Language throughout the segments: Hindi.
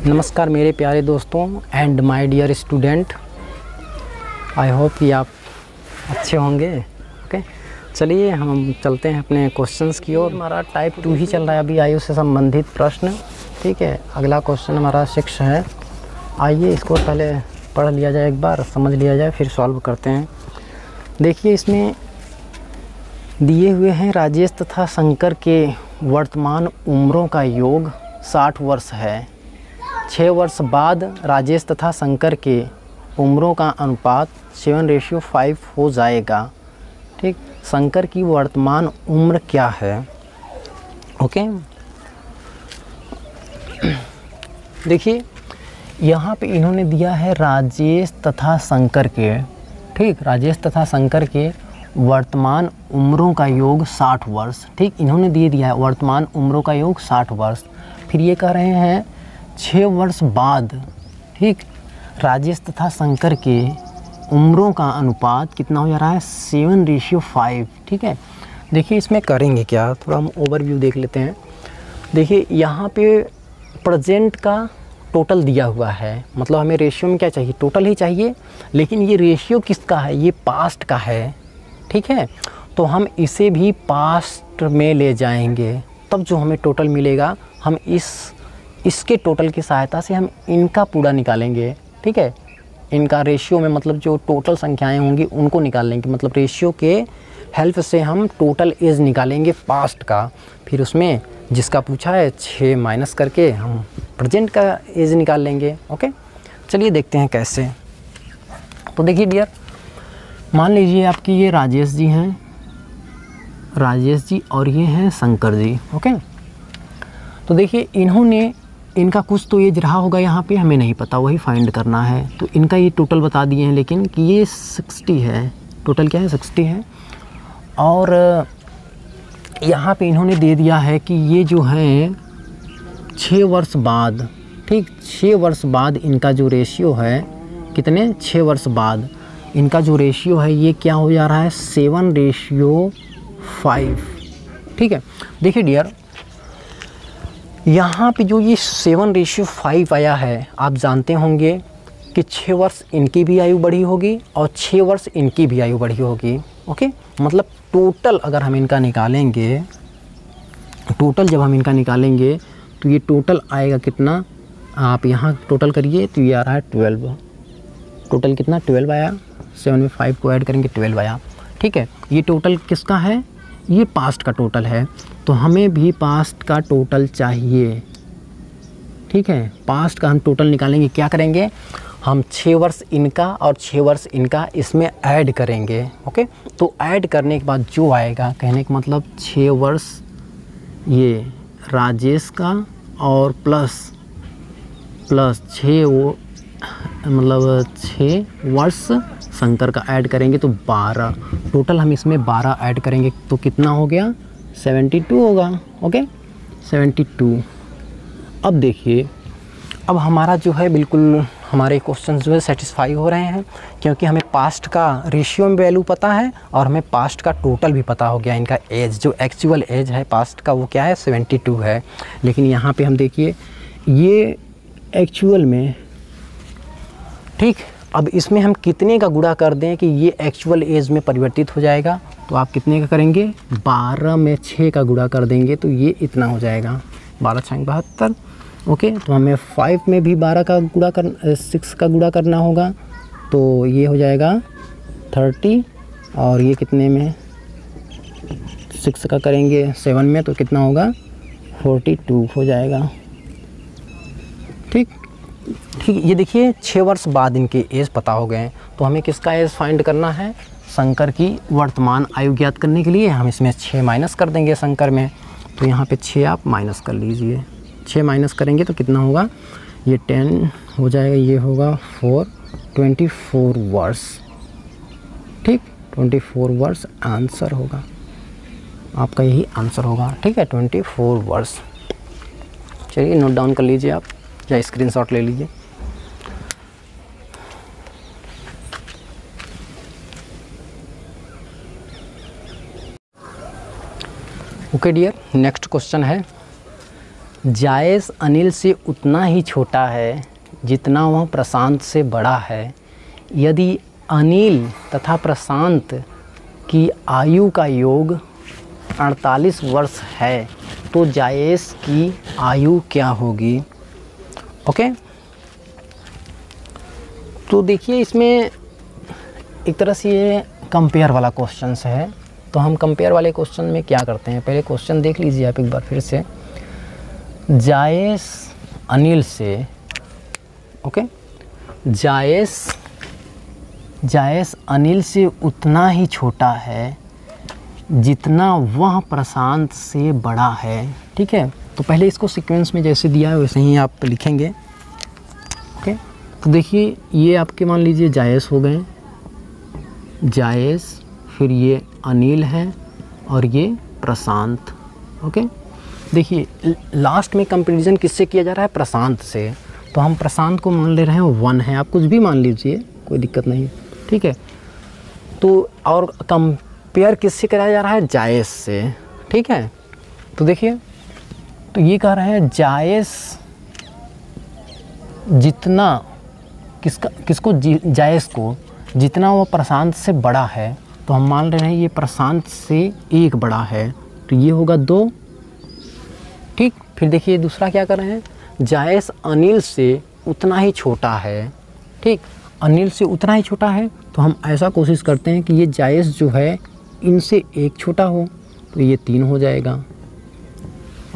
नमस्कार मेरे प्यारे दोस्तों and my dear student, I hope कि आप अच्छे होंगे। ओके, चलिए हम चलते हैं अपने क्वेश्चंस की ओर। हमारा टाइप 2 ही चल रहा है अभी, आयु से संबंधित प्रश्न। ठीक है, अगला क्वेश्चन हमारा 6 है। आइए इसको पहले पढ़ लिया जाए, एक बार समझ लिया जाए, फिर सॉल्व करते हैं। देखिए इसमें दिए हुए हैं राजेश तथा शंकर के वर्तमान उम्रों का योग 60 वर्ष है। 6 वर्ष बाद राजेश तथा शंकर के उम्रों का अनुपात 7:5 हो जाएगा। ठीक, शंकर की वर्तमान उम्र क्या है? ओके, देखिए यहाँ पे इन्होंने दिया है राजेश तथा शंकर के, ठीक, राजेश तथा शंकर के वर्तमान उम्रों का योग 60 वर्ष। ठीक, इन्होंने दिया है वर्तमान उम्रों का योग 60 वर्ष। फिर ये कह रहे हैं 6 वर्ष बाद, ठीक, राजेश तथा शंकर के उम्रों का अनुपात कितना हो जा रहा है? 7:5। ठीक है, देखिए इसमें करेंगे क्या, थोड़ा हम ओवरव्यू देख लेते हैं। देखिए यहाँ पे प्रेजेंट का टोटल दिया हुआ है, मतलब हमें रेशियो में क्या चाहिए? टोटल ही चाहिए, लेकिन ये रेशियो किसका है? ये पास्ट का है। ठीक है, तो हम इसे भी पास्ट में ले जाएंगे, तब जो हमें टोटल मिलेगा हम इसके टोटल की सहायता से हम इनका पूरा निकालेंगे। ठीक है, इनका रेशियो में मतलब जो टोटल संख्याएं होंगी उनको निकाल लेंगे, मतलब रेशियो के हेल्प से हम टोटल एज निकालेंगे पास्ट का। फिर उसमें जिसका पूछा है 6 माइनस करके हम प्रेजेंट का एज निकाल लेंगे। ओके, चलिए देखते हैं कैसे। तो देखिए डियर, मान लीजिए आपकी ये राजेश जी हैं, राजेश जी, और ये हैं शंकर जी। ओके, तो देखिए इन्होंने, इनका कुछ तो एज रहा होगा यहाँ पे, हमें नहीं पता, वही फाइंड करना है। तो इनका ये टोटल बता दिए हैं, लेकिन कि ये 60 है, टोटल क्या है? 60 है। और यहाँ पे इन्होंने दे दिया है कि ये जो है 6 वर्ष बाद, ठीक, 6 वर्ष बाद इनका जो रेशियो है, कितने? 6 वर्ष बाद इनका जो रेशियो है ये क्या हो जा रहा है? 7:5। ठीक है, देखिए डियर, यहाँ पे जो ये 7:5 आया है, आप जानते होंगे कि 6 वर्ष इनकी भी आयु बढ़ी होगी और 6 वर्ष इनकी भी आयु बढ़ी होगी। ओके, मतलब टोटल अगर हम इनका निकालेंगे, टोटल जब हम इनका निकालेंगे तो ये टोटल आएगा कितना? आप यहाँ टोटल करिए तो ये आ रहा है 12। टोटल कितना? 12 आया। 7 में 5 को ऐड करेंगे 12 आया। ठीक है, ये टोटल किसका है? ये पास्ट का टोटल है, तो हमें भी पास्ट का टोटल चाहिए। ठीक है, पास्ट का हम टोटल निकालेंगे, क्या करेंगे? हम 6 वर्ष इनका और 6 वर्ष इनका इसमें ऐड करेंगे। ओके, तो ऐड करने के बाद जो आएगा, कहने का मतलब 6 वर्ष ये राजेश का और प्लस 6 वो मतलब 6 वर्ष शंकर का ऐड करेंगे तो 12। टोटल हम इसमें 12 ऐड करेंगे तो कितना हो गया? 72 होगा। ओके, 72। अब देखिए, अब हमारा जो है बिल्कुल हमारे क्वेश्चन जो है सेटिस्फाई हो रहे हैं, क्योंकि हमें पास्ट का रेशियो में वैल्यू पता है और हमें पास्ट का टोटल भी पता हो गया। इनका एज, जो एक्चुअल एज है पास्ट का, वो क्या है? 72 है। लेकिन यहाँ पे हम देखिए ये एक्चुअल में, ठीक, अब इसमें हम कितने का गुणा कर दें कि ये एक्चुअल एज में परिवर्तित हो जाएगा? तो आप कितने का करेंगे? 12 में 6 का गुणा कर देंगे तो ये इतना हो जाएगा, 12 × 72। ओके, तो हमें 5 में भी 12 का गुणा 6 का गुणा करना होगा, तो ये हो जाएगा 30। और ये कितने में? 6 का करेंगे 7 में तो कितना होगा? 42 हो जाएगा। ठीक, ये देखिए 6 वर्ष बाद इनके एज पता हो गए, तो हमें किसका एज फाइंड करना है? शंकर की वर्तमान आयु ज्ञात करने के लिए हम इसमें 6 माइनस कर देंगे शंकर में, तो यहाँ पे 6 आप माइनस कर लीजिए। 6 माइनस करेंगे तो कितना होगा? ये 10 हो जाएगा, ये होगा 4, 24 वर्ष। ठीक, 24 वर्ष आंसर होगा, आपका यही आंसर होगा। ठीक है, 24 वर्ष। चलिए नोट डाउन कर लीजिए आप, या स्क्रीनशॉट ले लीजिए। ओके डियर, नेक्स्ट क्वेश्चन है जायस अनिल से उतना ही छोटा है जितना वह प्रशांत से बड़ा है। यदि अनिल तथा प्रशांत की आयु का योग 48 वर्ष है तो जायस की आयु क्या होगी? ओके, तो देखिए इसमें एक तरह से ये कंपेयर वाला क्वेश्चन है। तो हम कंपेयर वाले क्वेश्चन में क्या करते हैं, पहले क्वेश्चन देख लीजिए आप एक बार फिर से। जायस अनिल से, ओके, जायस अनिल से उतना ही छोटा है जितना वह प्रशांत से बड़ा है। ठीक है, तो पहले इसको सीक्वेंस में जैसे दिया है वैसे ही आप लिखेंगे। ओके, तो देखिए ये आपके मान लीजिए जायस हो गए, जायस, फिर ये अनिल है और ये प्रशांत। ओके, देखिए लास्ट में कंपैरिजन किससे किया जा रहा है? प्रशांत से। तो हम प्रशांत को मान ले रहे हैं 1 है, आप कुछ भी मान लीजिए, कोई दिक्कत नहीं। ठीक है, तो और कंपेयर किससे कराया जा रहा है? जायस से। ठीक है, तो देखिए, तो ये कह रहे हैं जायस जितना किसको जायस को जितना वो प्रशांत से बड़ा है, तो हम मान रहे हैं ये प्रशांत से 1 बड़ा है, तो ये होगा 2। ठीक, फिर देखिए दूसरा क्या कर रहे हैं? जायस अनिल से उतना ही छोटा है। ठीक, अनिल से उतना ही छोटा है, तो हम ऐसा कोशिश करते हैं कि ये जायस जो है इनसे 1 छोटा हो, तो ये 3 हो जाएगा।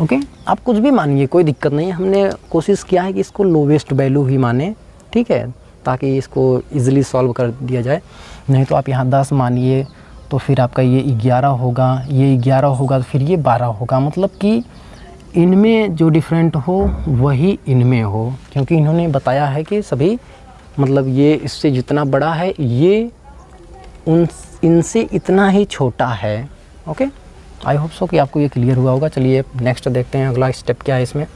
ओके, आप कुछ भी मानिए, कोई दिक्कत नहीं है। हमने कोशिश किया है कि इसको लोवेस्ट वैल्यू ही माने। ठीक है, ताकि इसको इजीली सॉल्व कर दिया जाए। नहीं तो आप यहाँ 10 मानिए तो फिर आपका ये 11 होगा, ये 11 होगा, तो फिर ये 12 होगा। मतलब कि इनमें जो डिफरेंट हो वही इनमें हो, क्योंकि इन्होंने बताया है कि सभी मतलब ये इससे जितना बड़ा है ये इनसे इतना ही छोटा है। ओके, आई होप सो कि आपको ये क्लियर हुआ होगा। चलिए नेक्स्ट देखते हैं अगला स्टेप क्या है इसमें।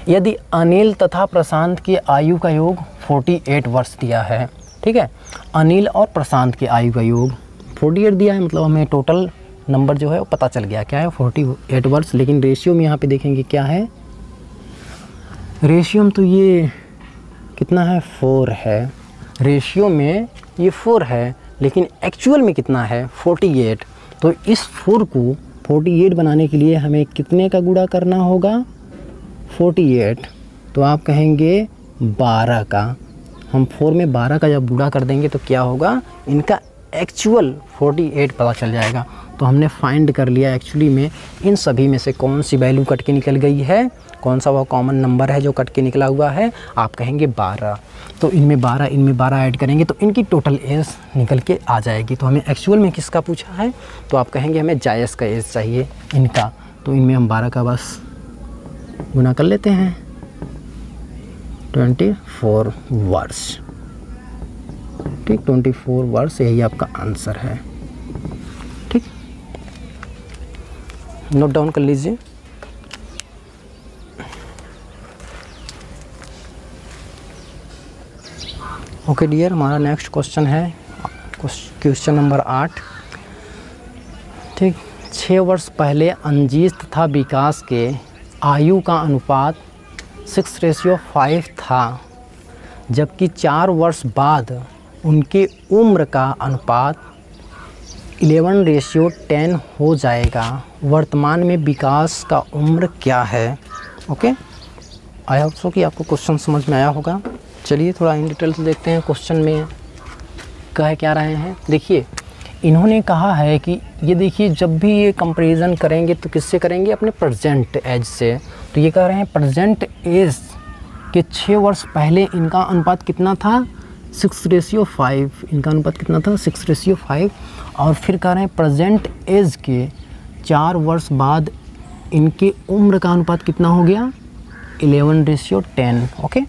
यदि अनिल तथा प्रशांत की आयु का योग 48 वर्ष दिया है। ठीक है, अनिल और प्रशांत की आयु का योग 48 दिया है, मतलब हमें टोटल नंबर जो है वो पता चल गया क्या है, 48 वर्ष। लेकिन रेशियो में यहाँ पे देखेंगे क्या है, रेशियो में तो ये कितना है, 4 है। रेशियो में ये 4 है, लेकिन एक्चुअल में कितना है, 48। तो इस 4 को 48 बनाने के लिए हमें कितने का गुणा करना होगा, 48। तो आप कहेंगे 12 का। हम 4 में 12 का जब गुणा कर देंगे तो क्या होगा, इनका एक्चुअल 48 पता चल जाएगा। तो हमने फाइंड कर लिया एक्चुअली में इन सभी में से कौन सी वैल्यू कट के निकल गई है, कौन सा वो कॉमन नंबर है जो कट के निकला हुआ है। आप कहेंगे 12। तो इनमें 12 ऐड करेंगे तो इनकी टोटल एज निकल के आ जाएगी। तो हमें एक्चुअल में किसका पूछा है, तो आप कहेंगे हमें जायस का एज चाहिए इनका। तो इनमें हम 12 का बस गुना कर लेते हैं, 24 वर्ष। ठीक, 24 वर्ष यही आपका आंसर है। ठीक, नोट डाउन कर लीजिए। ओके डियर, हमारा नेक्स्ट क्वेश्चन है क्वेश्चन नंबर 8। ठीक, 6 वर्ष पहले अंजीश तथा विकास के आयु का अनुपात 6:5 था, जबकि 4 वर्ष बाद उनके उम्र का अनुपात 11:10 हो जाएगा। वर्तमान में विकास का उम्र क्या है? ओके, आई होप सो कि आपको क्वेश्चन समझ में आया होगा। चलिए थोड़ा इन डिटेल से देखते हैं क्वेश्चन में कह क्या रहे हैं। देखिए इन्होंने कहा है कि ये देखिए जब भी ये कंपैरिजन करेंगे तो किससे करेंगे, अपने प्रेजेंट एज से। तो ये कह रहे हैं प्रेजेंट एज के 6 वर्ष पहले इनका अनुपात कितना था, 6:5। इनका अनुपात कितना था, 6:5। और फिर कह रहे हैं प्रेजेंट एज के 4 वर्ष बाद इनके उम्र का अनुपात कितना हो गया, 11:10। ओके,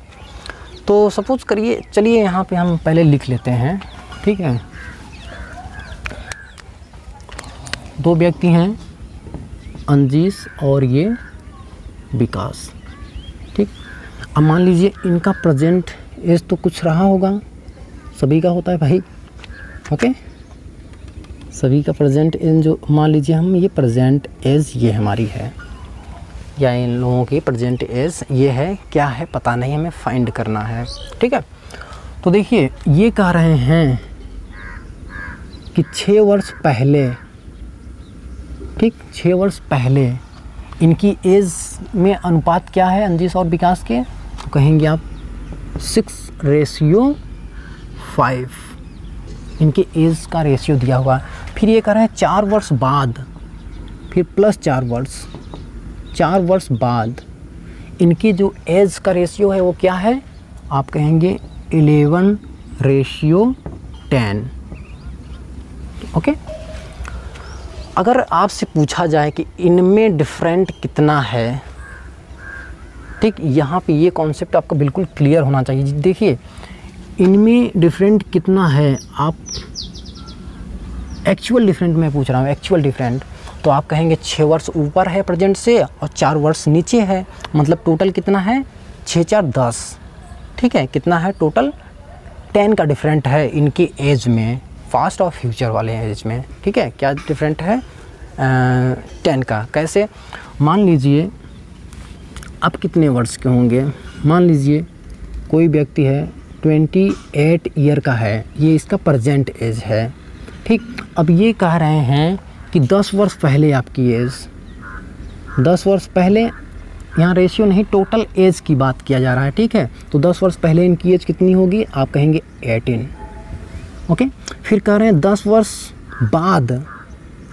तो सपोज करिए, चलिए यहाँ पे हम पहले लिख लेते हैं। ठीक है, 2 व्यक्ति हैं, अंजीश और ये विकास। ठीक, अब मान लीजिए इनका प्रेजेंट एज तो कुछ रहा होगा, सभी का होता है भाई। ओके, सभी का प्रेजेंट एज जो मान लीजिए हम ये प्रेजेंट एज ये हमारी है। या इन लोगों की प्रेजेंट एज ये है, क्या है पता नहीं, हमें फाइंड करना है। ठीक है, तो देखिए ये कह रहे हैं कि 6 वर्ष पहले, ठीक 6 वर्ष पहले इनकी एज में अनुपात क्या है अंजिश और विकास के, तो कहेंगे आप 6:5 इनके एज का रेशियो दिया हुआ। फिर ये कह रहे हैं 4 वर्ष बाद, फिर प्लस 4 वर्ष बाद इनकी जो एज का रेशियो है वो क्या है, आप कहेंगे 11:10। ओके, अगर आपसे पूछा जाए कि इनमें डिफरेंट कितना है, ठीक, यहाँ पे ये कॉन्सेप्ट आपको बिल्कुल क्लियर होना चाहिए। देखिए इनमें डिफरेंट कितना है, आप एक्चुअल डिफरेंट मैं पूछ रहा हूँ, एक्चुअल डिफरेंट, तो आप कहेंगे 6 वर्ष ऊपर है प्रेजेंट से और 4 वर्ष नीचे है, मतलब टोटल कितना है 6 4 10। ठीक है, कितना है टोटल 10 का डिफरेंट है इनकी एज में, फास्ट और फ्यूचर वाले एज में। ठीक है, क्या डिफरेंट है 10 का। कैसे, मान लीजिए अब कितने वर्ष के होंगे, मान लीजिए कोई व्यक्ति है 28 ईयर का है, ये इसका प्रेजेंट एज है। ठीक, अब ये कह रहे हैं कि 10 वर्ष पहले आपकी एज, 10 वर्ष पहले, यहाँ रेशियो नहीं टोटल एज की बात किया जा रहा है। ठीक है, तो 10 वर्ष पहले इनकी एज कितनी होगी, आप कहेंगे 18। ओके, फिर कह रहे हैं 10 वर्ष बाद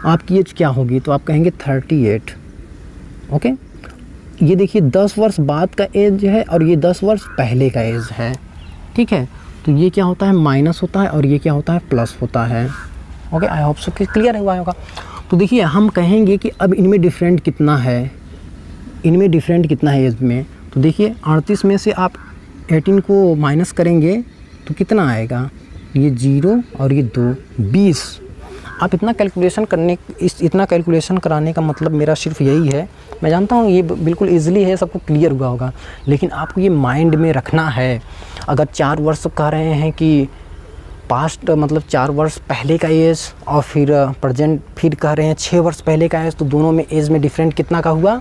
आपकी एज क्या होगी, तो आप कहेंगे 38। ओके, ये देखिए 10 वर्ष बाद का एज है और ये 10 वर्ष पहले का एज है। ठीक है, तो ये क्या होता है माइनस होता है और ये क्या होता है प्लस होता है। ओके, आई होप सो कि क्लियर हुआ होगा। तो देखिए हम कहेंगे कि अब इनमें डिफरेंट कितना है, इनमें डिफरेंट कितना है एज में, तो देखिए 38 में से आप 18 को माइनस करेंगे तो कितना आएगा, ये 0 और ये 2, 20। आप इतना कैलकुलेशन करने, इतना कैलकुलेशन कराने का मतलब मेरा सिर्फ यही है, मैं जानता हूँ ये बिल्कुल इजीली है, सबको क्लियर हुआ होगा, लेकिन आपको ये माइंड में रखना है। अगर 4 वर्ष कह रहे हैं कि पास्ट मतलब 4 वर्ष पहले का एज और फिर प्रेजेंट, फिर कह रहे हैं 6 वर्ष पहले का एज, तो दोनों में एज में डिफरेंट कितना का हुआ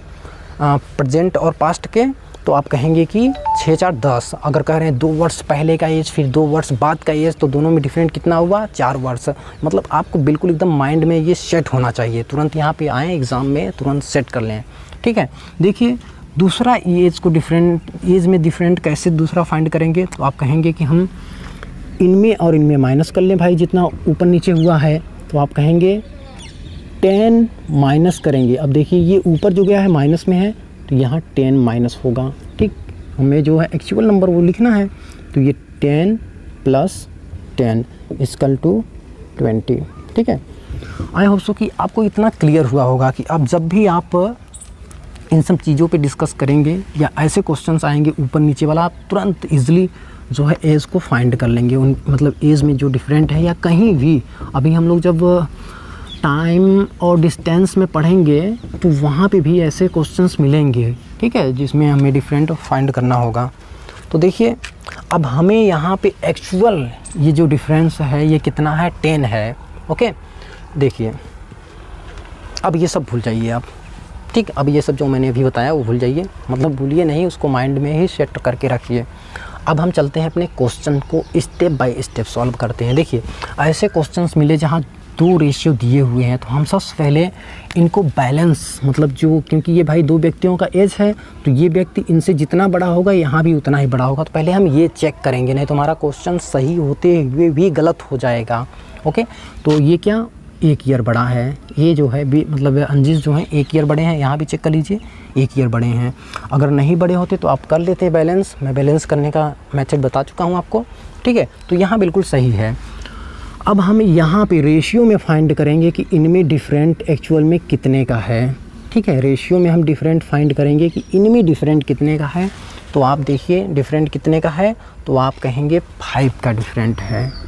प्रेजेंट और पास्ट के, तो आप कहेंगे कि 6 4 10। अगर कह रहे हैं 2 वर्ष पहले का एज फिर 2 वर्ष बाद का एज, तो दोनों में डिफरेंट कितना हुआ 4 वर्ष। मतलब आपको बिल्कुल एकदम माइंड में ये सेट होना चाहिए, तुरंत यहाँ पे आएँ एग्ज़ाम में तुरंत सेट कर लें। ठीक है, देखिए दूसरा एज को डिफरेंट, एज में डिफरेंट कैसे दूसरा फाइंड करेंगे, तो आप कहेंगे कि हम इनमें और इनमें माइनस कर लें भाई, जितना ऊपर नीचे हुआ है, तो आप कहेंगे 10 माइनस करेंगे। अब देखिए ये ऊपर जो गया है माइनस में है, तो यहाँ 10 माइनस होगा। ठीक, हमें जो है एक्चुअल नंबर वो लिखना है, तो ये 10 + 10 = 20। ठीक है, आई होप सो कि आपको इतना क्लियर हुआ होगा कि अब जब भी आप इन सब चीज़ों पे डिस्कस करेंगे या ऐसे क्वेश्चंस आएंगे ऊपर नीचे वाला, आप तुरंत इजीली जो है एज को फाइंड कर लेंगे, उन मतलब एज में जो डिफरेंट है, या कहीं भी अभी हम लोग जब टाइम और डिस्टेंस में पढ़ेंगे तो वहाँ पे भी ऐसे क्वेश्चंस मिलेंगे। ठीक है, जिसमें हमें डिफरेंट फाइंड करना होगा। तो देखिए अब हमें यहाँ पे एक्चुअल ये जो डिफरेंस है ये कितना है 10 है। ओके, देखिए अब ये सब भूल जाइए आप। ठीक, अब ये सब जो मैंने अभी बताया वो भूल जाइए, मतलब भूलिए नहीं, उसको माइंड में ही सेट करके रखिए। अब हम चलते हैं अपने क्वेश्चन को स्टेप बाय स्टेप सॉल्व करते हैं। देखिए ऐसे क्वेश्चंस मिले जहाँ 2 रेशियो दिए हुए हैं, तो हम सबसे पहले इनको बैलेंस, मतलब जो, क्योंकि ये भाई 2 व्यक्तियों का एज है, तो ये व्यक्ति इनसे जितना बड़ा होगा यहाँ भी उतना ही बड़ा होगा, तो पहले हम ये चेक करेंगे, नहीं तो हमारा क्वेश्चन सही होते हुए भी गलत हो जाएगा। ओके, तो ये क्या 1 ईयर बड़ा है, ये जो है भी मतलब अंजिश जो हैं 1 ईयर बड़े हैं, यहाँ भी चेक कर लीजिए 1 ईयर बड़े हैं। अगर नहीं बड़े होते तो आप कर लेते बैलेंस, मैं बैलेंस करने का मेथड बता चुका हूँ आपको। ठीक है, तो यहाँ बिल्कुल सही है। अब हम यहाँ पे रेशियो में फाइंड करेंगे कि इनमें डिफरेंट एक्चुअल में कितने का है। ठीक है, रेशियो में हम डिफरेंट फाइंड करेंगे कि इनमें डिफरेंट कितने का है, तो आप देखिए डिफरेंट कितने का है, तो आप कहेंगे 5 का डिफरेंट है।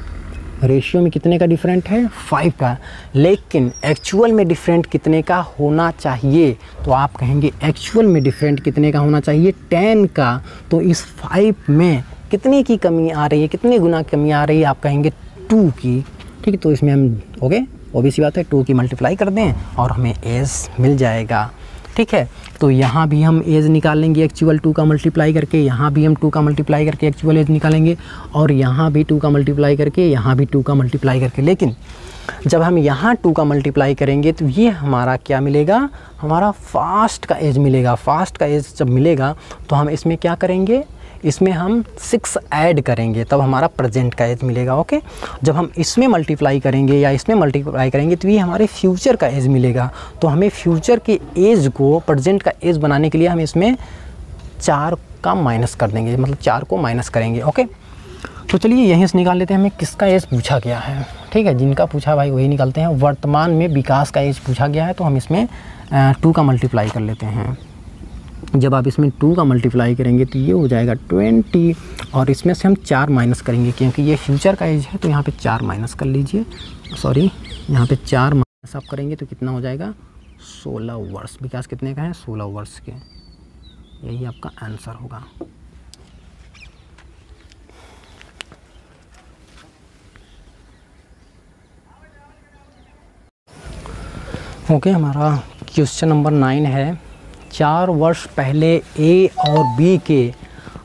रेशियो में कितने का डिफरेंट है 5 का, लेकिन एक्चुअल में डिफरेंट कितने का होना चाहिए, तो आप कहेंगे एक्चुअल में डिफरेंट कितने का होना चाहिए 10 का। तो इस 5 में कितने की कमी आ रही है, कितने गुना कमी आ रही है, आप कहेंगे 2 की। ठीक है, तो इसमें हम ओके ऑब्वियस बात है 2 की मल्टीप्लाई कर दें और हमें एज मिल जाएगा। ठीक है, तो यहाँ भी हम एज निकाल लेंगे एक्चुअल 2 का मल्टीप्लाई करके, यहाँ भी हम 2 का मल्टीप्लाई करके एक्चुअल एज निकालेंगे, और यहाँ भी 2 का मल्टीप्लाई करके, यहाँ भी 2 का मल्टीप्लाई करके। लेकिन जब हम यहाँ 2 का मल्टीप्लाई करेंगे तो ये हमारा क्या मिलेगा, हमारा फास्ट का एज मिलेगा। फास्ट का एज जब मिलेगा तो हम इसमें क्या करेंगे, इसमें हम 6 ऐड करेंगे, तब हमारा प्रेजेंट का एज मिलेगा। ओके, जब हम इसमें मल्टीप्लाई करेंगे या इसमें मल्टीप्लाई करेंगे तो ये हमारे फ्यूचर का एज मिलेगा। तो हमें फ्यूचर के एज को प्रेजेंट का एज बनाने के लिए हम इसमें 4 का माइनस कर देंगे, मतलब 4 को माइनस करेंगे। ओके, तो चलिए यहीं से निकाल लेते हैं हमें किसका एज पूछा गया है। ठीक है, जिनका पूछा भाई वही निकालते हैं। वर्तमान में विकास का एज पूछा गया है, तो हम इसमें 2 का मल्टीप्लाई कर लेते हैं। जब आप इसमें 2 का मल्टीप्लाई करेंगे तो ये हो जाएगा 20, और इसमें से हम 4 माइनस करेंगे क्योंकि ये फ्यूचर का एज है, तो यहाँ पे 4 माइनस कर लीजिए। सॉरी, यहाँ पे 4 माइनस आप करेंगे तो कितना हो जाएगा, 16 वर्ष। विकास कितने का है, 16 वर्ष के। यही आपका आंसर होगा। ओके, हमारा क्वेश्चन नंबर 9 है, 4 वर्ष पहले ए और बी के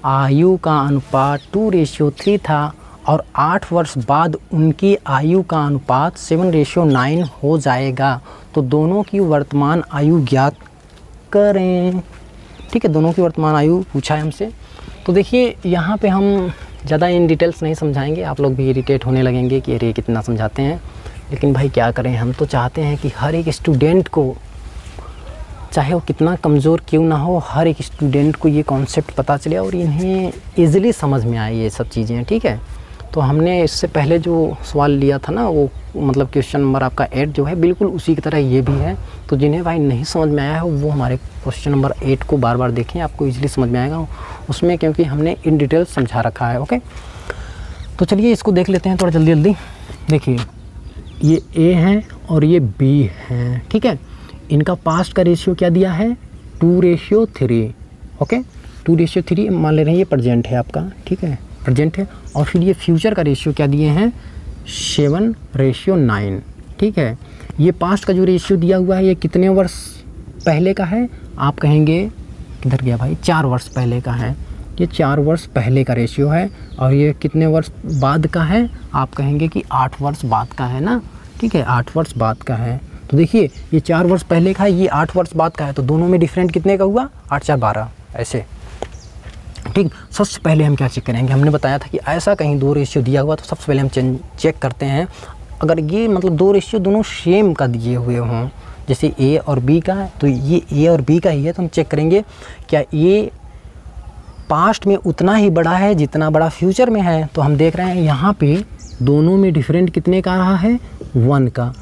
आयु का अनुपात 2:3 था और 8 वर्ष बाद उनकी आयु का अनुपात 7:9 हो जाएगा, तो दोनों की वर्तमान आयु ज्ञात करें। ठीक है, दोनों की वर्तमान आयु पूछा है हमसे। तो देखिए यहाँ पे हम ज़्यादा इन डिटेल्स नहीं समझाएंगे, आप लोग भी इरिटेट होने लगेंगे कि अरे कितना समझाते हैं, लेकिन भाई क्या करें, हम तो चाहते हैं कि हर एक स्टूडेंट को, चाहे वो कितना कमज़ोर क्यों ना हो, हर एक स्टूडेंट को ये कॉन्सेप्ट पता चले और इन्हें ईज़िली समझ में आए ये सब चीज़ें। ठीक है, तो हमने इससे पहले जो सवाल लिया था ना, वो मतलब क्वेश्चन नंबर आपका 8 जो है, बिल्कुल उसी की तरह ये भी है। तो जिन्हें भाई नहीं समझ में आया है वो हमारे क्वेश्चन नंबर 8 को बार बार देखें, आपको ईज़िली समझ में आएगा उसमें, क्योंकि हमने इन डिटेल समझा रखा है। ओके, तो चलिए इसको देख लेते हैं थोड़ा जल्दी जल्दी। देखिए ये ए है और ये बी है। ठीक है, इनका पास्ट का रेशियो क्या दिया है, 2:3। ओके, 2:3 मान ले रहे हैं, ये प्रेजेंट है आपका। ठीक है, प्रेजेंट है। और फिर ये फ्यूचर का रेशियो क्या दिए हैं, 7:9। ठीक है, ये पास्ट का जो रेशियो दिया हुआ है ये कितने वर्ष पहले का है, आप कहेंगे किधर गया भाई, 4 वर्ष पहले का है। ये 4 वर्ष पहले का रेशियो है। और ये कितने वर्ष बाद का है, आप कहेंगे कि 8 वर्ष बाद का है ना। ठीक है, 8 वर्ष बाद का है। तो देखिए ये 4 वर्ष पहले का है, ये 8 वर्ष बाद का है, तो दोनों में डिफरेंट कितने का हुआ, 8 4 12 ऐसे। ठीक, सबसे पहले हम क्या चेक करेंगे, हमने बताया था कि ऐसा कहीं 2 रेशियो दिया हुआ तो सबसे पहले हम चेक करते हैं, अगर ये मतलब 2 रेशियो दोनों सेम का दिए हुए हों, जैसे ए और बी का है, तो ये ए और बी का ही है, तो हम चेक करेंगे क्या ये पास्ट में उतना ही बड़ा है जितना बड़ा फ्यूचर में है। तो हम देख रहे हैं यहाँ पे दोनों में डिफरेंट कितने का रहा है, 1 का।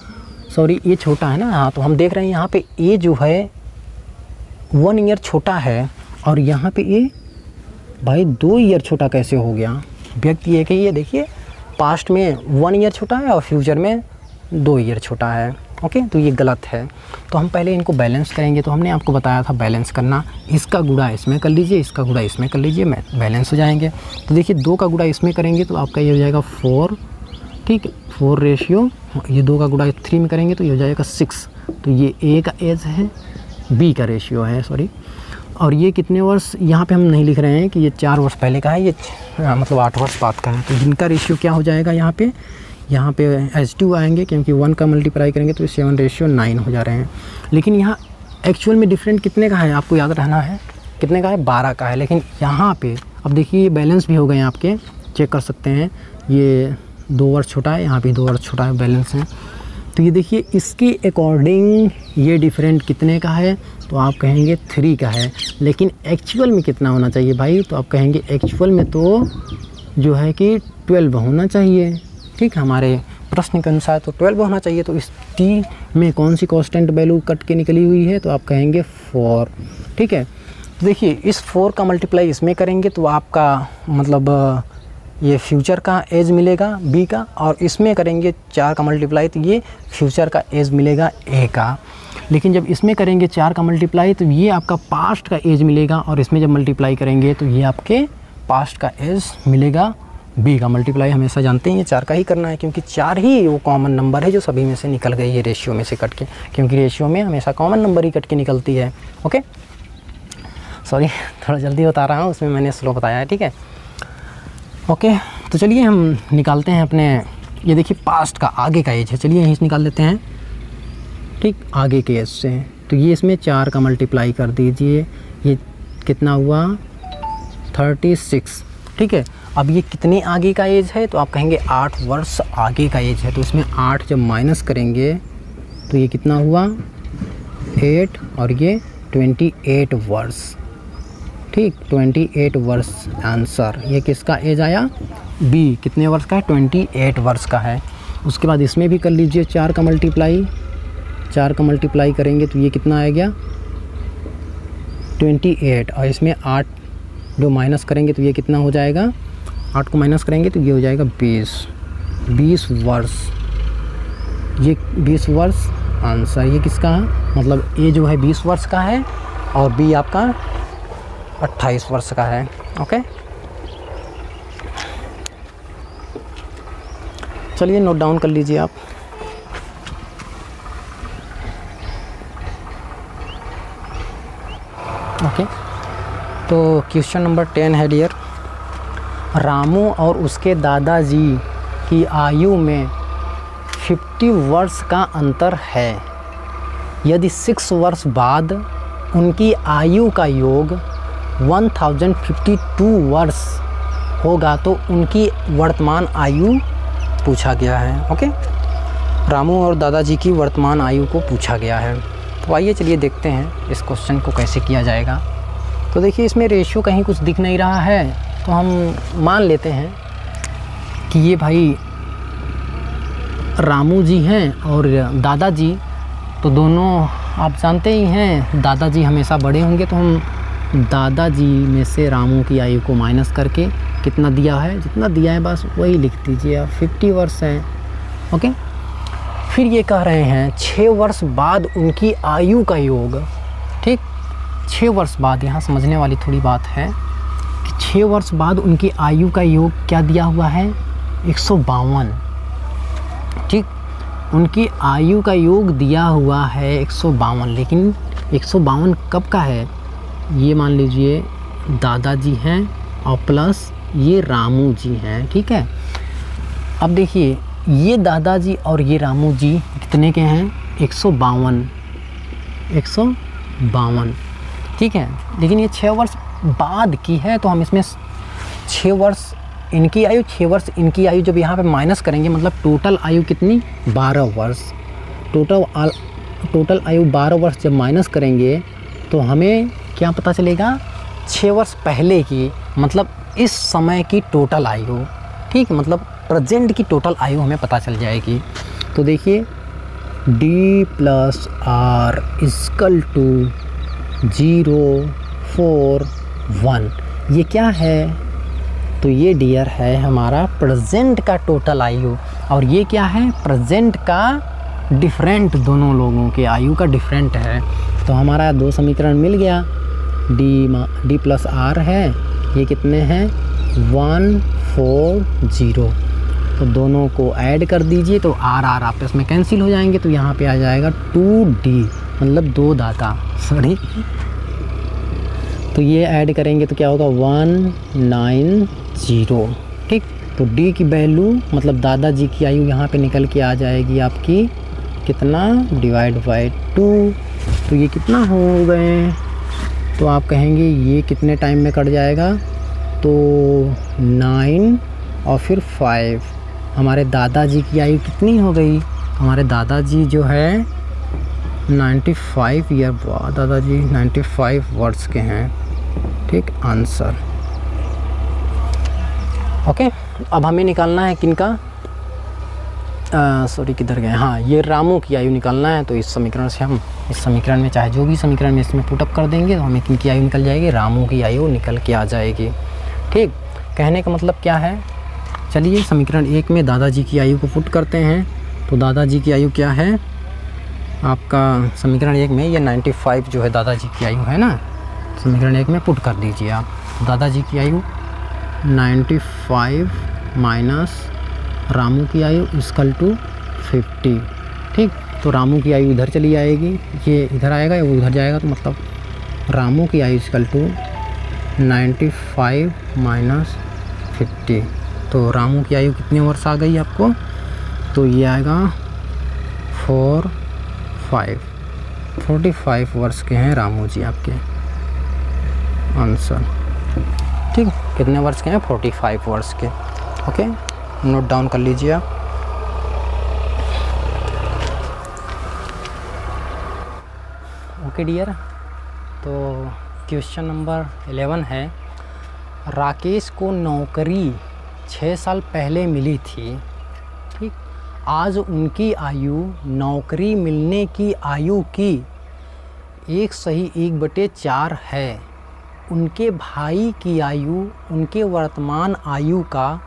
सॉरी, ये छोटा है ना। हाँ, तो हम देख रहे हैं यहाँ पे ए जो है 1 ईयर छोटा है, और यहाँ पे ए भाई 2 ईयर छोटा कैसे हो गया। व्यक्ति ये कि ये देखिए पास्ट में 1 ईयर छोटा है और फ्यूचर में 2 ईयर छोटा है। ओके, तो ये गलत है। तो हम पहले इनको बैलेंस करेंगे। तो हमने आपको बताया था बैलेंस करना, इसका गुणा इसमें कर लीजिए, इसका गुणा इसमें कर लीजिए, बैलेंस हो जाएंगे। तो देखिए 2 का गुणा इसमें करेंगे तो आपका ये हो जाएगा 4। ठीक, 4 रेशियो, ये 2 का गुणा 3 में करेंगे तो ये हो जाएगा 6। तो ये ए का एज है, बी का रेशियो है, सॉरी। और ये कितने वर्ष यहाँ पे हम नहीं लिख रहे हैं कि ये 4 वर्ष पहले का है, ये मतलब 8 वर्ष बाद का है। तो इनका रेशियो क्या हो जाएगा, यहाँ पे H2 आएंगे, क्योंकि 1 का मल्टीप्लाई करेंगे तो 7:9 हो जा रहे हैं। लेकिन यहाँ एक्चुअल में डिफरेंट कितने का है, आपको याद रहना है, कितने का है, 12 का है। लेकिन यहाँ पे अब देखिए ये बैलेंस भी हो गए आपके, चेक कर सकते हैं, ये 2 वर्ष छोटा है, यहाँ पे 2 वर्ष छोटा है, बैलेंस है। तो ये देखिए इसके अकॉर्डिंग ये डिफरेंट कितने का है, तो आप कहेंगे 3 का है। लेकिन एक्चुअल में कितना होना चाहिए भाई, तो आप कहेंगे एक्चुअल में तो जो है कि 12 होना चाहिए। ठीक, हमारे प्रश्न के अनुसार तो 12 होना चाहिए। तो इस टी में कौन सी कांस्टेंट वैल्यू कट के निकली हुई है, तो आप कहेंगे 4। ठीक है, तो देखिए इस 4 का मल्टीप्लाई इसमें करेंगे तो आपका मतलब ये फ्यूचर का एज मिलेगा बी का, और इसमें करेंगे 4 का मल्टीप्लाई तो ये फ्यूचर का एज मिलेगा ए का। लेकिन जब इसमें करेंगे 4 का मल्टीप्लाई तो ये आपका पास्ट का एज मिलेगा, और इसमें जब मल्टीप्लाई करेंगे तो ये आपके पास्ट का एज मिलेगा बी का। मल्टीप्लाई हमेशा जानते हैं ये 4 का ही करना है, क्योंकि 4 ही वो कॉमन नंबर है जो सभी में से निकल गई है रेशियो में से कट के, क्योंकि रेशियो में हमेशा कॉमन नंबर ही कट के निकलती है। ओके, सॉरी थोड़ा जल्दी बता रहा हूँ, उसमें मैंने स्लो बताया है, ठीक है। ओके, तो चलिए हम निकालते हैं अपने, ये देखिए पास्ट का आगे का एज है, चलिए यहीं से निकाल लेते हैं, ठीक, आगे के एज से। तो ये इसमें 4 का मल्टीप्लाई कर दीजिए, ये कितना हुआ 36, ठीक है। अब ये कितने आगे का एज है, तो आप कहेंगे 8 वर्ष आगे का एज है, तो इसमें 8 जब माइनस करेंगे तो ये कितना हुआ 8 और ये 28 वर्ष, ठीक, 28 वर्ष आंसर। ये किसका एज आया, बी, कितने वर्ष का है 28 वर्ष का है। उसके बाद इसमें भी कर लीजिए 4 का मल्टीप्लाई, 4 का मल्टीप्लाई करेंगे तो ये कितना आ गया 28, और इसमें 8 जो माइनस करेंगे तो ये कितना हो जाएगा, 8 को माइनस करेंगे तो ये हो जाएगा 20 वर्ष, ये 20 वर्ष आंसर। ये किसका है, मतलब ए जो है 20 वर्ष का है और बी आपका 28 वर्ष का है। ओके, चलिए नोट डाउन कर लीजिए आप। ओके, तो क्वेश्चन नंबर 10 है डियर, रामू और उसके दादाजी की आयु में 50 वर्ष का अंतर है। यदि 6 वर्ष बाद उनकी आयु का योग 1052 वर्ष होगा तो उनकी वर्तमान आयु पूछा गया है। ओके, रामू और दादाजी की वर्तमान आयु को पूछा गया है। तो आइए चलिए देखते हैं इस क्वेश्चन को कैसे किया जाएगा। तो देखिए इसमें रेशियो कहीं कुछ दिख नहीं रहा है, तो हम मान लेते हैं कि ये भाई रामू जी हैं और दादाजी, तो दोनों आप जानते ही हैं दादाजी हमेशा बड़े होंगे, तो हम दादाजी में से रामू की आयु को माइनस करके कितना दिया है, जितना दिया है बस वही लिख दीजिए आप, 50 वर्ष हैं। ओके, फिर ये कह रहे हैं 6 वर्ष बाद उनकी आयु का योग, ठीक, 6 वर्ष बाद, यहाँ समझने वाली थोड़ी बात है कि 6 वर्ष बाद उनकी आयु का योग क्या दिया हुआ है 152, ठीक, उनकी आयु का योग दिया हुआ है 152, लेकिन 152 कब का है, ये मान लीजिए दादाजी हैं और प्लस ये रामू जी हैं, ठीक है। अब देखिए ये दादाजी और ये रामू जी कितने के हैं 152, ठीक है, लेकिन ये 6 वर्ष बाद की है, तो हम इसमें 6 वर्ष इनकी आयु, 6 वर्ष इनकी आयु जब यहाँ पे माइनस करेंगे, मतलब टोटल आयु कितनी 12 वर्ष, टोटल आयु 12 वर्ष जब माइनस करेंगे तो हमें क्या पता चलेगा 6 वर्ष पहले की, मतलब इस समय की टोटल आयु, ठीक, मतलब प्रेजेंट की टोटल आयु हमें पता चल जाएगी। तो देखिए D + R = 0, 4, 1, ये क्या है, तो ये डियर है हमारा प्रेजेंट का टोटल आयु, और ये क्या है प्रेजेंट का डिफरेंट, दोनों लोगों के आयु का डिफरेंट है। तो हमारा 2 समीकरण मिल गया, D + R है, ये कितने हैं 140, तो दोनों को ऐड कर दीजिए तो R आपस में कैंसिल हो जाएंगे, तो यहाँ पे आ जाएगा 2D, मतलब 2 दादा, सॉरी, तो ये ऐड करेंगे तो क्या होगा 190, ठीक। तो D की वैल्यू मतलब दादाजी की आयु यहाँ पे निकल के आ जाएगी आपकी कितना /2, तो ये कितना हो गए, तो आप कहेंगे ये कितने टाइम में कट जाएगा, तो 9 और फिर 5, हमारे दादाजी की आयु कितनी हो गई, हमारे दादाजी जो है 95 ईयर, दादाजी 95 वर्ष के हैं, ठीक, आंसर। ओके, अब हमें निकालना है किनका, सॉरी किधर गए, हाँ, ये रामू की आयु निकालना है। तो इस समीकरण से हम इस समीकरण में चाहे जो भी समीकरण में इसमें पुटअप कर देंगे तो हमें किनकी आयु निकल जाएगी, रामू की आयु निकल के आ जाएगी, ठीक। कहने का मतलब क्या है, चलिए समीकरण 1 में दादाजी की आयु को पुट करते हैं। तो दादाजी की आयु क्या है आपका, समीकरण 1 में ये 95 जो है दादाजी की आयु है ना, समीकरण 1 में पुट कर दीजिए आप, दादाजी की आयु 95 माइनस रामू की आयु = 50, ठीक। तो रामू की आयु इधर चली आएगी, ये इधर आएगा, वो उधर जाएगा, तो मतलब रामू की आयु इक्वल टू 95 माइनस 50। तो रामू की आयु कितने वर्ष आ गई आपको? तो ये आएगा 45 वर्ष के हैं रामू जी आपके आंसर। ठीक, कितने वर्ष के हैं? 45 वर्ष के। ओके, नोट डाउन कर लीजिए आप। ओके डियर, तो क्वेश्चन नंबर 11 है, राकेश को नौकरी 6 साल पहले मिली थी। ठीक, आज उनकी आयु नौकरी मिलने की आयु की 1/4 है। उनके भाई की आयु उनके वर्तमान आयु का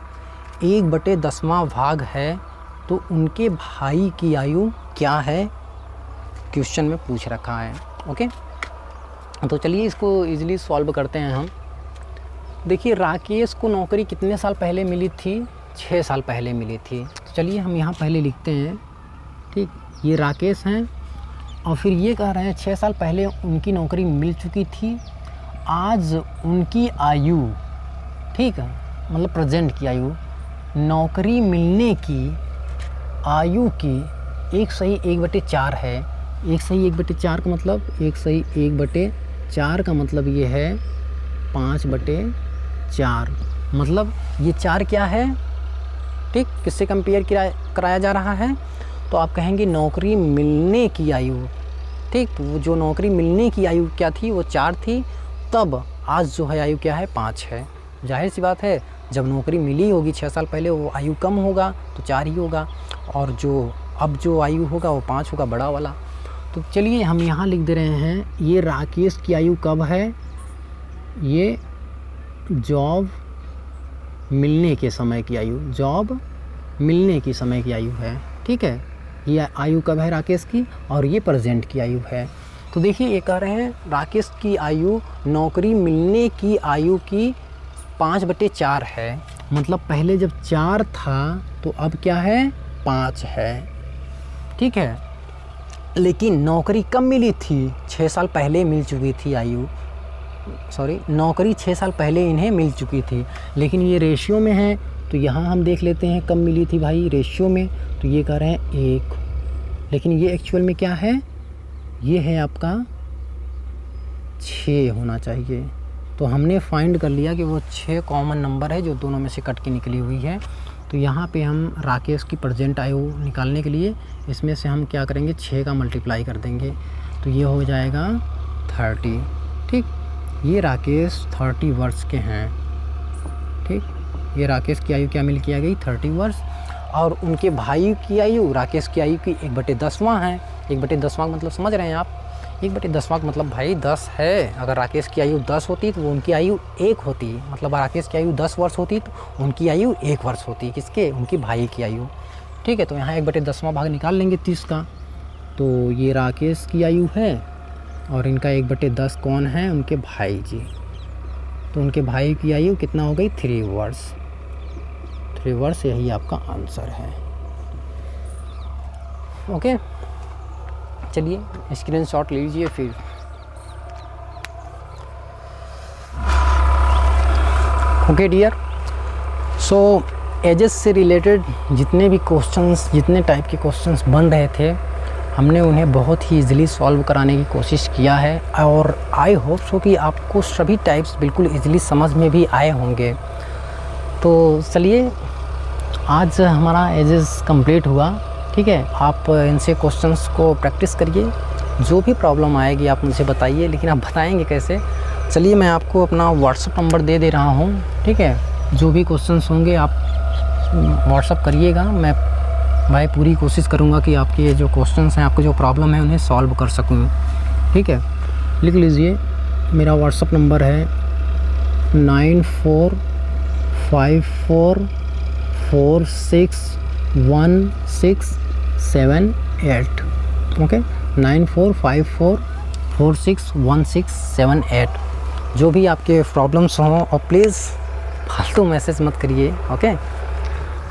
1/10वां भाग है। तो उनके भाई की आयु क्या है? क्वेश्चन में पूछ रखा है। ओके, तो चलिए इसको इजीली सॉल्व करते हैं हम। देखिए, राकेश को नौकरी कितने साल पहले मिली थी? 6 साल पहले मिली थी। तो चलिए हम यहाँ पहले लिखते हैं। ठीक, ये राकेश हैं और फिर ये कह रहे हैं 6 साल पहले उनकी नौकरी मिल चुकी थी। आज उनकी आयु, ठीक है, मतलब प्रेजेंट की आयु, नौकरी मिलने की आयु की 1/4 है। 1/4 का मतलब 1/4 का मतलब ये है 5/4। मतलब ये 4 क्या है? ठीक, किससे कंपेयर कराया जा रहा है? तो आप कहेंगे नौकरी मिलने की आयु। ठीक, तो वो जो नौकरी मिलने की आयु क्या थी? वो 4 थी। तब आज जो है आयु क्या है? 5 है। जाहिर सी बात है, जब नौकरी मिली होगी 6 साल पहले, वो आयु कम होगा तो 4 ही होगा, और जो अब जो आयु होगा वो 5 होगा, बड़ा वाला। तो चलिए हम यहाँ लिख दे रहे हैं, ये राकेश की आयु कब है? ये जॉब मिलने के समय की आयु, जॉब मिलने की समय की आयु है। ठीक है, ये आयु कब है राकेश की? और ये प्रेजेंट की आयु है। तो देखिए, ये कह रहे हैं राकेश की आयु नौकरी मिलने की आयु की 5/4 है। मतलब पहले जब 4 था तो अब क्या है? 5 है। ठीक है, लेकिन नौकरी कब मिली थी? 6 साल पहले मिल चुकी थी आयु, सॉरी, नौकरी 6 साल पहले इन्हें मिल चुकी थी। लेकिन ये रेशियो में है, तो यहाँ हम देख लेते हैं कब मिली थी भाई रेशियो में। तो ये कह रहे हैं 1, लेकिन ये एक्चुअल में क्या है? ये है आपका 6 होना चाहिए। तो हमने फाइंड कर लिया कि वो 6 कॉमन नंबर है जो दोनों में से कट के निकली हुई है। तो यहाँ पे हम राकेश की प्रेजेंट आयु निकालने के लिए इसमें से हम क्या करेंगे? 6 का मल्टीप्लाई कर देंगे, तो ये हो जाएगा 30। ठीक, ये राकेश 30 वर्ष के हैं। ठीक, ये राकेश की आयु क्या मिल के आ गई? 30 वर्ष। और उनके भाई की आयु राकेश की आयु की 1/10वां है। 1/10वां मतलब समझ रहे हैं आप? 1/10वां मतलब भाई 10 है। अगर राकेश की आयु 10 होती तो उनकी आयु 1 होती। मतलब राकेश की आयु 10 वर्ष होती तो उनकी आयु 1 वर्ष होती। किसके? उनकी भाई की आयु। ठीक है, तो यहाँ 1/10वां भाग निकाल लेंगे 30 का। तो ये राकेश की आयु है और इनका 1/10 कौन है? उनके भाई जी। तो उनके भाई की आयु कितना हो गई? 3 वर्ष। 3 वर्ष, यही आपका आंसर है। ओके, चलिए स्क्रीनशॉट लीजिए फिर। ओके डियर, सो एजेस से रिलेटेड जितने भी क्वेश्चंस, जितने टाइप के क्वेश्चंस बन रहे थे, हमने उन्हें बहुत ही इजीली सॉल्व कराने की कोशिश किया है। और आई होप सो कि आपको सभी टाइप्स बिल्कुल इजीली समझ में भी आए होंगे। तो चलिए, आज हमारा एजेस कंप्लीट हुआ। ठीक है, आप इनसे क्वेश्चंस को प्रैक्टिस करिए। जो भी प्रॉब्लम आएगी आप मुझे बताइए, लेकिन आप बताएंगे कैसे? चलिए, मैं आपको अपना व्हाट्सअप नंबर दे रहा हूँ। ठीक है, जो भी क्वेश्चंस होंगे आप व्हाट्सअप करिएगा। मैं भाई पूरी कोशिश करूँगा कि आपके जो क्वेश्चंस हैं, आपको जो प्रॉब्लम है, उन्हें सॉल्व कर सकूँ। ठीक है, लिख लीजिए, मेरा व्हाट्सअप नंबर है 9454461678। ओके, 9454461678। जो भी आपके प्रॉब्लम्स हों, और प्लीज़ फालतू मैसेज मत करिए। ओके,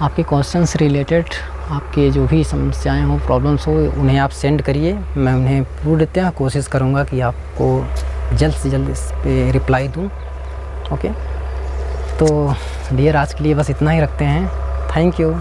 आपके क्वेश्चंस रिलेटेड आपके जो भी समस्याएं हो, प्रॉब्लम्स हो, उन्हें आप सेंड करिए। मैं उन्हें पूरी कोशिश करूँगा कि आपको जल्द से जल्द इस पे रिप्लाई दूँ। ओके, तो डियर आज के लिए बस इतना ही रखते हैं। Thank you.